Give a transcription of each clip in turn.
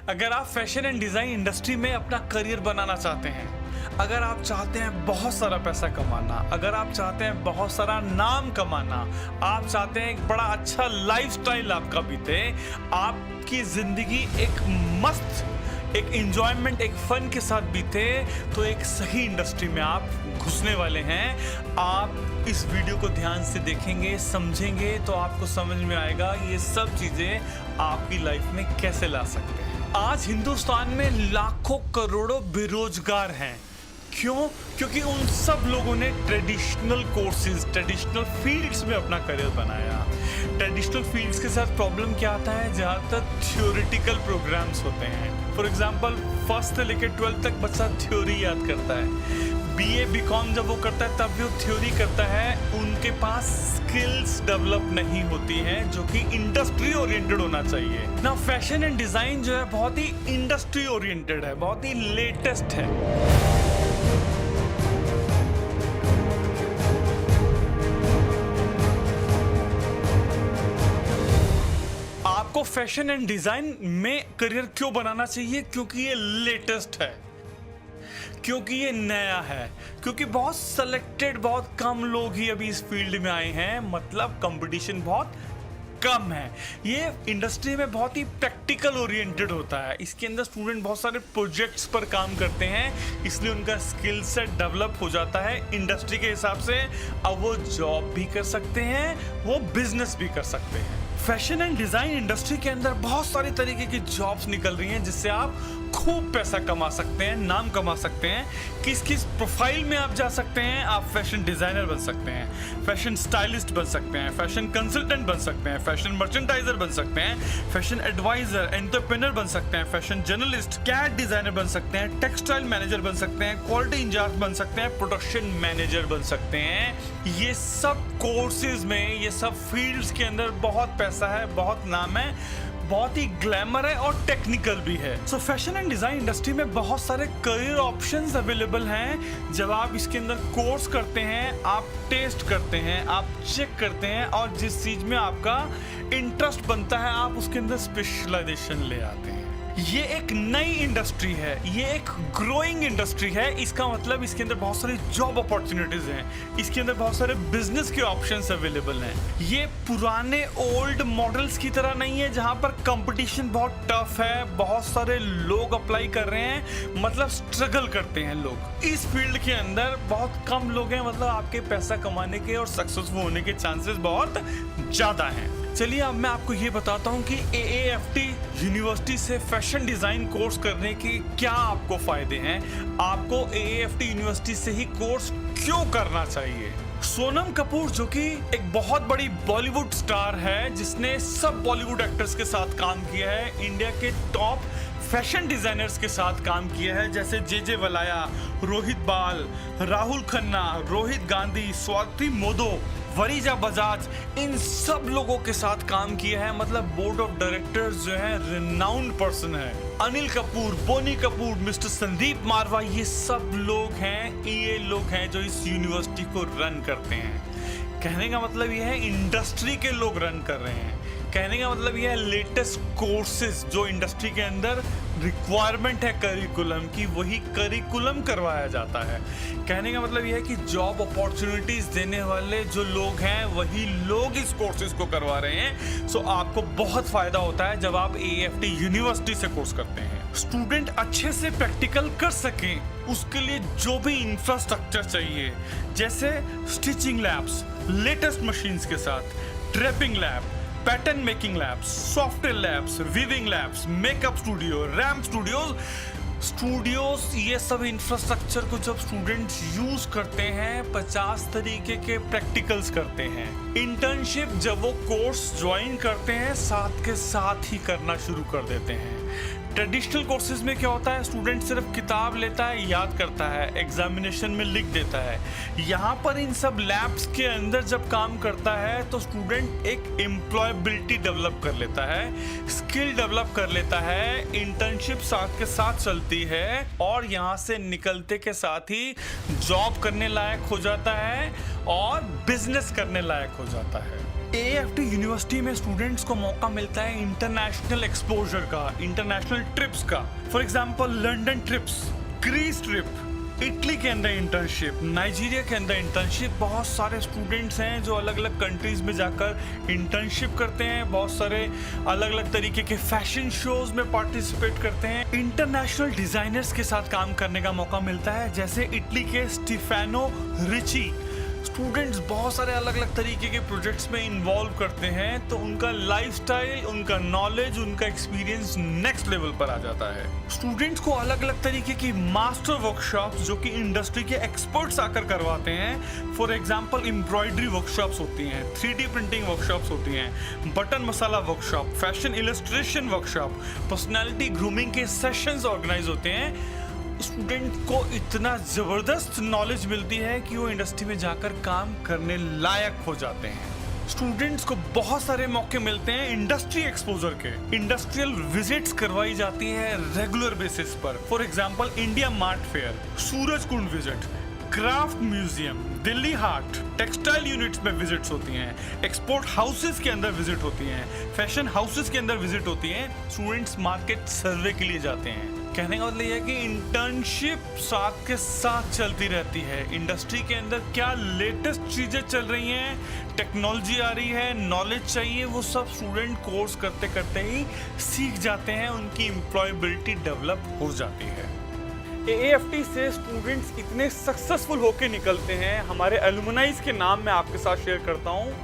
अगर आप fashion and design industry में अपना करियर बनाना चाहते हैं, अगर आप चाहते हैं बहुत सारा पैसा कमाना, अगर आप चाहते हैं बहुत सारा नाम कमाना, आप चाहते हैं एक बड़ा अच्छा लाइफस्टाइल आपका बीते, आपकी ज़िंदगी एक मस्त, एक एंजॉयमेंट, एक फन के साथ बीते, तो एक सही इंडस्ट्री में आप घुसने वाले हैं। आप इस वीडियो को ध्यान से देखेंगे, समझेंगे, तो आपको समझ में आएगा ये सब चीज़ें आपकी लाइफ में कैसे ला सकते हैं। आज हिंदुस्तान में लाखों करोड़ों बेरोजगार हैं। क्यों? क्योंकि उन सब लोगों ने ट्रेडिशनल कोर्सेज, ट्रेडिशनल फील्ड्स में अपना करियर बनाया। ट्रेडिशनल फील्ड्स के साथ प्रॉब्लम क्या आता है? ज़्यादातर थ्योरेटिकल प्रोग्राम्स होते हैं। फॉर एग्जांपल फर्स्ट से लेकर 12th तक बच्चा थ्योरी याद करता है। BA BCom जब वो करता है तब वो थ्योरी करता है, उनके पास स्किल्स डेवलप नहीं होती हैं जो कि इंडस्ट्री ओरिएंटेड होना चाहिए ना। फैशन एंड डिज़ाइन जो है बहुत ही इंडस्ट्री ओरिएंटेड है, बहुत ही लेटेस्ट है। आपको फैशन एंड डिजाइन में करियर क्यों बनाना चाहिए? क्योंकि ये लेटेस्ट है, क्योंकि ये नया है, क्योंकि बहुत सेलेक्टेड, बहुत कम लोग ही अभी इस फील्ड में आए हैं। मतलब कंपटीशन बहुत कम है। ये इंडस्ट्री में बहुत ही प्रैक्टिकल ओरिएंटेड होता है। इसके अंदर स्टूडेंट बहुत सारे प्रोजेक्ट्स पर काम करते हैं, इसलिए उनका स्किल सेट डेवलप हो जाता है इंडस्ट्री के हिसाब से। अब वो जॉब भी कर सकते हैं, वो बिजनेस भी कर सकते हैं। फैशन एंड डिज़ाइन इंडस्ट्री के अंदर बहुत सारी तरीके की जॉब्स निकल रही हैं जिससे आप खूब पैसा कमा सकते हैं, नाम कमा सकते हैं। किस किस प्रोफाइल में आप जा सकते हैं? आप फैशन डिज़ाइनर बन सकते हैं, फैशन स्टाइलिस्ट बन सकते हैं, फैशन कंसल्टेंट बन सकते हैं, फैशन मर्चेंडाइजर बन सकते हैं, फैशन एडवाइजर, एंटरप्रेन्योर बन सकते हैं, फैशन जर्नलिस्ट, कैट डिज़ाइनर बन सकते हैं, टेक्सटाइल मैनेजर बन सकते हैं, क्वालिटी इंचार्ज बन सकते हैं, प्रोडक्शन मैनेजर बन सकते हैं। ये सब कोर्सेज में, ये सब फील्ड्स के अंदर बहुत पैसा है, बहुत नाम है, बहुत ही ग्लैमर है और टेक्निकल भी है। सो फैशन एंड डिज़ाइन इंडस्ट्री में बहुत सारे करियर ऑप्शंस अवेलेबल हैं। जब आप इसके अंदर कोर्स करते हैं, आप टेस्ट करते हैं, आप चेक करते हैं और जिस चीज़ में आपका इंटरेस्ट बनता है आप उसके अंदर स्पेशलाइजेशन ले आते हैं। ये एक नई इंडस्ट्री है, ये एक ग्रोइंग इंडस्ट्री है। इसका मतलब इसके अंदर बहुत सारी जॉब अपॉर्चुनिटीज हैं, इसके अंदर बहुत सारे बिजनेस के ऑप्शंस अवेलेबल हैं। ये पुराने ओल्ड मॉडल्स की तरह नहीं है जहां पर कंपटीशन बहुत टफ है, बहुत सारे लोग अप्लाई कर रहे हैं, मतलब स्ट्रगल करते हैं लोग। इस फील्ड के अंदर बहुत कम लोग हैं, मतलब आपके पैसा कमाने के और सक्सेसफुल होने के चांसेस बहुत ज़्यादा हैं। चलिए अब मैं आपको ये बताता हूँ कि AAFT यूनिवर्सिटी से फैशन डिज़ाइन कोर्स करने के क्या आपको फ़ायदे हैं, आपको AAFT यूनिवर्सिटी से ही कोर्स क्यों करना चाहिए। सोनम कपूर जो कि एक बहुत बड़ी बॉलीवुड स्टार है, जिसने सब बॉलीवुड एक्टर्स के साथ काम किया है, इंडिया के टॉप फैशन डिजाइनर्स के साथ काम किया है, जैसे JJ वलाया, रोहित बाल, राहुल खन्ना, रोहित गांधी, स्वाति मोदो, वरीजा बजाज, इन सब लोगों के साथ काम किया है। मतलब बोर्ड ऑफ डायरेक्टर्स जो है रिनाउंड पर्सन है। अनिल कपूर, बोनी कपूर, मिस्टर संदीप मारवा, ये सब लोग हैं, ये लोग हैं जो इस यूनिवर्सिटी को रन करते हैं। कहने का मतलब ये है इंडस्ट्री के लोग रन कर रहे हैं। कहने का मतलब यह है लेटेस्ट कोर्सेज जो इंडस्ट्री के अंदर रिक्वायरमेंट है करिकुलम की, वही करिकुलम करवाया जाता है। कहने का मतलब यह है कि जॉब अपॉर्चुनिटीज देने वाले जो लोग हैं वही लोग इस कोर्सेज को करवा रहे हैं। सो आपको बहुत फायदा होता है जब आप AAFT यूनिवर्सिटी से कोर्स करते हैं। स्टूडेंट अच्छे से प्रैक्टिकल कर सकें उसके लिए जो भी इंफ्रास्ट्रक्चर चाहिए, जैसे स्टिचिंग लैब्स लेटेस्ट मशीन्स के साथ, draping lab, pattern making labs, software labs, weaving labs, makeup studio, ramp studios, ये सब इंफ्रास्ट्रक्चर को जब स्टूडेंट्स यूज करते हैं 50 तरीके के प्रैक्टिकल्स करते हैं। इंटर्नशिप जब वो कोर्स ज्वाइन करते हैं साथ के साथ ही करना शुरू कर देते हैं। ट्रेडिशनल कोर्सेज में क्या होता है, स्टूडेंट सिर्फ किताब लेता है, याद करता है, एग्जामिनेशन में लिख देता है। यहाँ पर इन सब लैब्स के अंदर जब काम करता है तो स्टूडेंट एक एम्प्लॉयबिलिटी डेवलप कर लेता है, स्किल डेवलप कर लेता है, इंटर्नशिप साथ के साथ चलती है और यहाँ से निकलते के साथ ही जॉब करने लायक हो जाता है और बिजनेस करने लायक हो जाता है। एएफटी यूनिवर्सिटी में स्टूडेंट्स को मौका मिलता है इंटरनेशनल एक्सपोजर का, इंटरनेशनल ट्रिप्स का। For example London trips, Greece trip, Italy के अंदर इंटर्नशिप, नाइजीरिया के अंदर इंटर्नशिप। बहुत सारे स्टूडेंट्स हैं जो अलग अलग कंट्रीज में जाकर इंटर्नशिप करते हैं, बहुत सारे अलग अलग तरीके के फैशन शोज में पार्टिसिपेट करते हैं। इंटरनेशनल डिजाइनर्स के साथ काम करने का मौका मिलता है, जैसे इटली के स्टीफेनो रिची। स्टूडेंट्स बहुत सारे अलग अलग तरीके के प्रोजेक्ट्स में इन्वॉल्व करते हैं, तो उनका लाइफस्टाइल, उनका नॉलेज, उनका एक्सपीरियंस नेक्स्ट लेवल पर आ जाता है। स्टूडेंट्स को अलग अलग तरीके की मास्टर वर्कशॉप्स जो कि इंडस्ट्री के एक्सपर्ट्स आकर करवाते हैं। फॉर एग्जांपल एम्ब्रॉयडरी वर्कशॉप्स होती हैं, 3D प्रिंटिंग वर्कशॉप्स होती हैं, button masala workshop, fashion illustration workshop, personality grooming के सेशंस ऑर्गेनाइज होते हैं। स्टूडेंट को इतना जबरदस्त नॉलेज मिलती है कि वो इंडस्ट्री में जाकर काम करने लायक हो जाते हैं। स्टूडेंट्स को बहुत सारे मौके मिलते हैं इंडस्ट्री एक्सपोजर के। इंडस्ट्रियल विजिट्स करवाई जाती है रेगुलर बेसिस पर। For example India Mart fair, Suraj Kund visit, craft museum, Delhi Haat, textile units में विजिट्स होती हैं, एक्सपोर्ट हाउसेस के अंदर विजिट होती हैं, फैशन हाउसेस के अंदर विजिट होती हैं। स्टूडेंट्स मार्केट सर्वे के लिए जाते हैं। कहने का मतलब यह है कि इंटर्नशिप साथ के साथ चलती रहती है। इंडस्ट्री के अंदर क्या लेटेस्ट चीजें चल रही हैं, टेक्नोलॉजी आ रही है, नॉलेज चाहिए, वो सब स्टूडेंट कोर्स करते करते ही सीख जाते हैं, उनकी एम्प्लॉयबिलिटी डेवलप हो जाती है। एएफटी से स्टूडेंट्स इतने सक्सेसफुल होके निकलते हैं। हमारे एलुमनाइज के नाम मैं आपके साथ शेयर करता हूँ।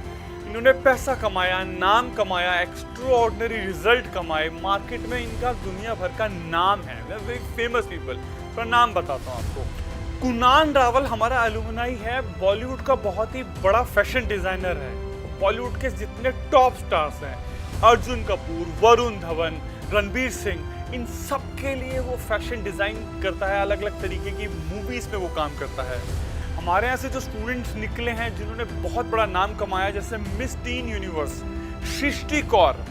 इन्होंने पैसा कमाया, नाम कमाया, एक्स्ट्राऑर्डिनरी रिजल्ट कमाए, मार्केट में इनका दुनिया भर का नाम है, वेरी फेमस पीपल। पर नाम बताता हूँ आपको। कुणाल रावल हमारा एलुमनाई है, बॉलीवुड का बहुत ही बड़ा फैशन डिजाइनर है। बॉलीवुड के जितने टॉप स्टार्स हैं, अर्जुन कपूर, वरुण धवन, रणबीर सिंह, इन सब के लिए वो फैशन डिजाइन करता है, अलग अलग तरीके की मूवीज में वो काम करता है। हमारे यहाँ से जो स्टूडेंट्स निकले हैं जिन्होंने बहुत बड़ा नाम कमाया, जैसे Miss Teen Universe Srishti Kaur,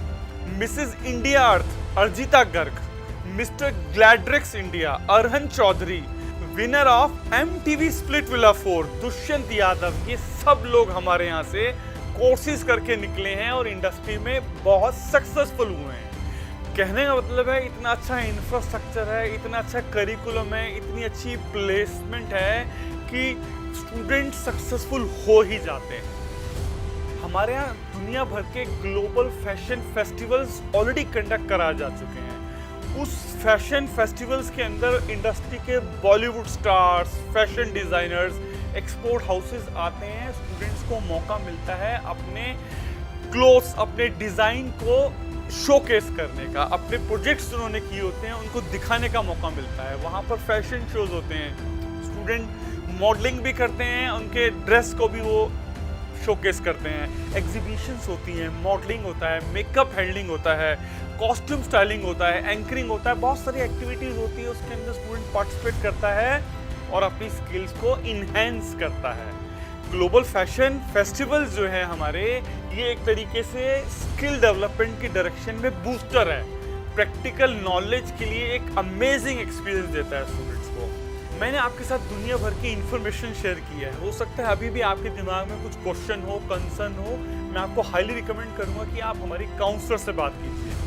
Mrs India Earth Arjita Garg, Mister Gladrags India Arhan Chaudhary, winner of MTV Splitsvilla 4 Dushyant Yadav, ये सब लोग हमारे यहाँ से कोर्सेज करके निकले हैं और इंडस्ट्री में बहुत सक्सेसफुल हुए हैं। कहने का मतलब है इतना अच्छा इंफ्रास्ट्रक्चर है, इतना अच्छा करिकुलम है, इतनी अच्छी प्लेसमेंट है कि स्टूडेंट सक्सेसफुल हो ही जाते हैं। हमारे यहाँ दुनिया भर के global fashion festivals already conduct कराए जा चुके हैं। उस फैशन फेस्टिवल्स के अंदर इंडस्ट्री के Bollywood stars, fashion designers, export houses आते हैं। स्टूडेंट्स को मौका मिलता है अपने क्लोथ्स, अपने डिजाइन को शोकेस करने का, अपने प्रोजेक्ट्स उन्होंने किए होते हैं उनको दिखाने का मौका मिलता है। वहाँ पर फैशन शोज होते हैं, स्टूडेंट मॉडलिंग भी करते हैं, उनके ड्रेस को भी वो शोकेस करते हैं। एग्जीबिशंस होती हैं, मॉडलिंग होता है, मेकअप हैंडलिंग होता है, कॉस्ट्यूम स्टाइलिंग होता है, एंकरिंग होता है, बहुत सारी एक्टिविटीज़ होती है। उसके अंदर स्टूडेंट पार्टिसिपेट करता है और अपनी स्किल्स को इन्हेंस करता है। ग्लोबल फैशन फेस्टिवल्स जो है हमारे, ये एक तरीके से स्किल डेवलपमेंट की डायरेक्शन में बूस्टर है। प्रैक्टिकल नॉलेज के लिए एक अमेजिंग एक्सपीरियंस देता है स्टूडेंट्स को। मैंने आपके साथ दुनिया भर की इन्फॉर्मेशन शेयर की है। हो सकता है अभी भी आपके दिमाग में कुछ क्वेश्चन हो, कंसर्न हो, मैं आपको हाईली रिकमेंड करूंगा कि आप हमारी काउंसलर से बात कीजिए।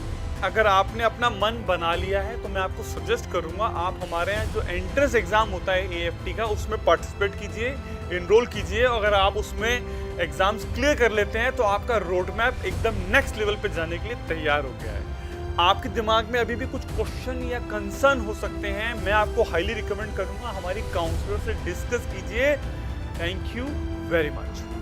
अगर आपने अपना मन बना लिया है तो मैं आपको सजेस्ट करूंगा आप हमारे यहाँ जो एंट्रेंस एग्जाम होता है एएफटी का, उसमें पार्टिसिपेट कीजिए, इनरोल कीजिए। अगर आप उसमें एग्जाम्स क्लियर कर लेते हैं तो आपका रोड मैप एकदम नेक्स्ट लेवल पे जाने के लिए तैयार हो गया है। आपके दिमाग में अभी भी कुछ क्वेश्चन या कंसर्न हो सकते हैं, मैं आपको हाईली रिकमेंड करूंगा हमारी काउंसलर से डिस्कस कीजिए। Thank you very much.